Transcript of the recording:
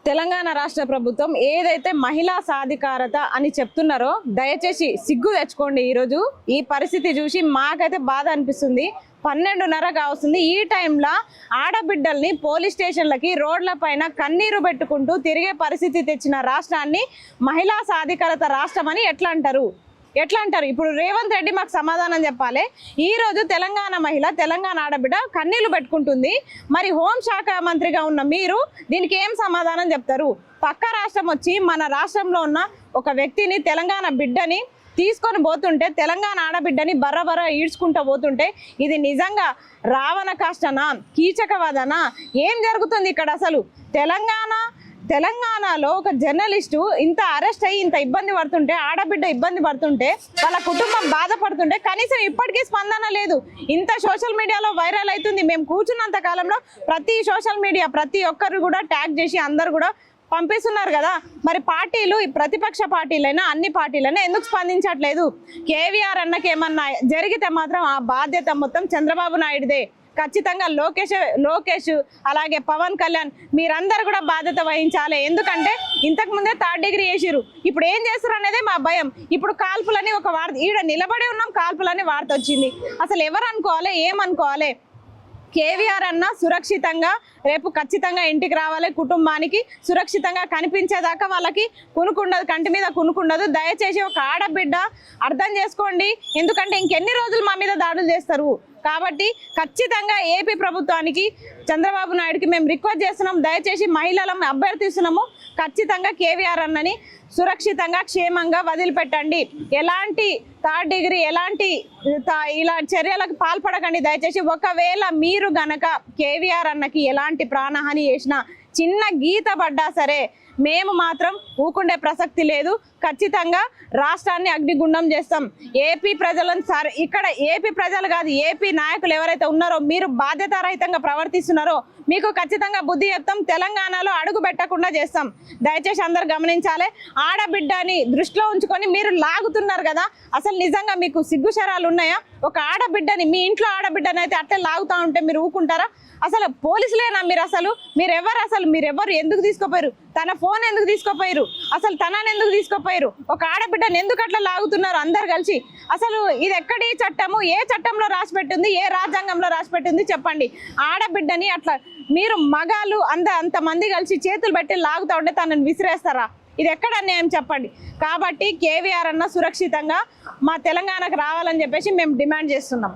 తెలంగాణ రాష్ట్ర ప్రభుత్వం ఏదైతే మహిళా సాధికారత అని చెప్తున్నారో దయచేసి సిగ్గు తెచ్చుకోండి. ఈరోజు ఈ పరిస్థితి చూసి మాకైతే బాధ అనిపిస్తుంది. 12:30 కావస్తుంది. ఈ టైంలో ఆడబిడ్డల్ని పోలీస్ స్టేషన్లకి రోడ్ల పైన కన్నీరు పెట్టుకుంటూ తిరిగే పరిస్థితి తెచ్చిన రాష్ట్రాన్ని మహిళా సాధికారత రాష్ట్రం అని ఎట్లా అంటారు? ఇప్పుడు రేవంత్ రెడ్డి మాకు సమాధానం చెప్పాలి. ఈరోజు తెలంగాణ మహిళ, తెలంగాణ ఆడబిడ్డ కన్నీళ్లు పెట్టుకుంటుంది. మరి హోంశాఖ మంత్రిగా ఉన్న మీరు దీనికి ఏం సమాధానం చెప్తారు? పక్క రాష్ట్రం వచ్చి మన రాష్ట్రంలో ఉన్న ఒక వ్యక్తిని, తెలంగాణ బిడ్డని తీసుకొని పోతుంటే, తెలంగాణ ఆడబిడ్డని బర్ర ఈడ్చుకుంటూ పోతుంటే ఇది నిజంగా రావణ కాష్టనా, కీచకవాదనా? ఏం జరుగుతుంది ఇక్కడ అసలు? తెలంగాణలో ఒక జర్నలిస్టు ఇంత అరెస్ట్ అయ్యి ఇంత ఇబ్బంది పడుతుంటే, ఆడబిడ్డ ఇబ్బంది పడుతుంటే, వాళ్ళ కుటుంబం బాధపడుతుంటే కనీసం ఇప్పటికీ స్పందన లేదు. ఇంత సోషల్ మీడియాలో వైరల్ అవుతుంది. మేము కూర్చున్నంత కాలంలో ప్రతి సోషల్ మీడియా ప్రతి ఒక్కరు కూడా ట్యాగ్ చేసి అందరు కూడా పంపిస్తున్నారు కదా. మరి పార్టీలు, ప్రతిపక్ష పార్టీలైనా అన్ని పార్టీలైనా ఎందుకు స్పందించట్లేదు? కేవీఆర్ అన్నకి ఏమన్నా జరిగితే మాత్రం ఆ బాధ్యత మొత్తం చంద్రబాబు నాయుడుదే. ఖచ్చితంగా లోకేష్ అలాగే పవన్ కళ్యాణ్ మీరందరూ కూడా బాధ్యత వహించాలి. ఎందుకంటే ఇంతకు ముందే 3rd డిగ్రీ చేసిరు. ఇప్పుడు ఏం చేస్తారు అనేదే మా భయం. ఇప్పుడు కాల్పులని ఒక వార్త, ఈడ నిలబడి ఉన్నాం, కాల్పులని వార్త వచ్చింది. అసలు ఎవరు అనుకోవాలి, ఏమనుకోవాలి? కేవీఆర్ అన్న సురక్షితంగా రేపు ఖచ్చితంగా ఇంటికి రావాలి. కుటుంబానికి సురక్షితంగా కనిపించేదాకా వాళ్ళకి కునుకుండదు, కంటి మీద కునుకుండదు. దయచేసి ఒక ఆడబిడ్డ అర్థం చేసుకోండి. ఎందుకంటే ఇంకెన్ని రోజులు మా మీద దాడులు చేస్తారు? కాబట్టి ఖచ్చితంగా ఏపీ ప్రభుత్వానికి, చంద్రబాబు నాయుడుకి మేము రిక్వెస్ట్ చేస్తున్నాం. దయచేసి మహిళలను అభ్యర్థిస్తున్నాము, ఖచ్చితంగా కేవీఆర్ అన్నని సురక్షితంగా క్షేమంగా వదిలిపెట్టండి. ఎలాంటి 3rd డిగ్రీ ఇలా చర్యలకు పాల్పడకండి దయచేసి. ఒకవేళ మీరు గనక కేవీఆర్ అన్నకి ఎలాంటి ప్రాణహాని చేసినా, చిన్న గీత పడ్డా సరే మేము మాత్రం ఊకుండే ప్రసక్తి లేదు. ఖచ్చితంగా రాష్ట్రాన్ని అగ్నిగుండం చేస్తాం. ఏపీ ప్రజలను ఇక్కడ ఏపీ ప్రజలు కాదు, ఏపీ నాయకులు ఎవరైతే ఉన్నారో మీరు బాధ్యతారహితంగా ప్రవర్తిస్తున్నారో మీకు ఖచ్చితంగా బుద్ధి చెప్తాం. తెలంగాణలో అడుగు పెట్టకుండా చేస్తాం. దయచేసి అందరు గమనించాలి. ఆడబిడ్డని దృష్టిలో ఉంచుకొని మీరు లాగుతున్నారు కదా, అసలు నిజంగా మీకు సిగ్గుశరాలు ఉన్నాయా? ఒక ఆడబిడ్డని, మీ ఇంట్లో ఆడబిడ్డని అయితే అట్లే లాగుతూ ఉంటే మీరు ఊకుంటారా? అసలు పోలీసులేనా మీరు? మీరెవరు ఎందుకు తీసుకోపోయారు? తన ఫోన్ ఎందుకు తీసుకోపోయారు? అసలు తనని ఎందుకు తీసుకోపోయారు? ఒక ఆడబిడ్డని ఎందుకు అట్లా లాగుతున్నారు అందరు కలిసి? అసలు ఇది ఎక్కడి చట్టము? ఏ చట్టంలో రాసి పెట్టింది? ఏ రాజ్యాంగంలో రాసి పెట్టింది చెప్పండి. ఆడబిడ్డని అట్లా మీరు మగాళ్ళు అంతమంది కలిసి చేతులు పెట్టి లాగుతూ ఉంటే తనని విసిరేస్తారా? ఇది ఎక్కడ అన్యాయం చెప్పండి. కాబట్టి కేవీఆర్ అన్న సురక్షితంగా మా తెలంగాణకు రావాలని చెప్పేసి మేము డిమాండ్ చేస్తున్నాం.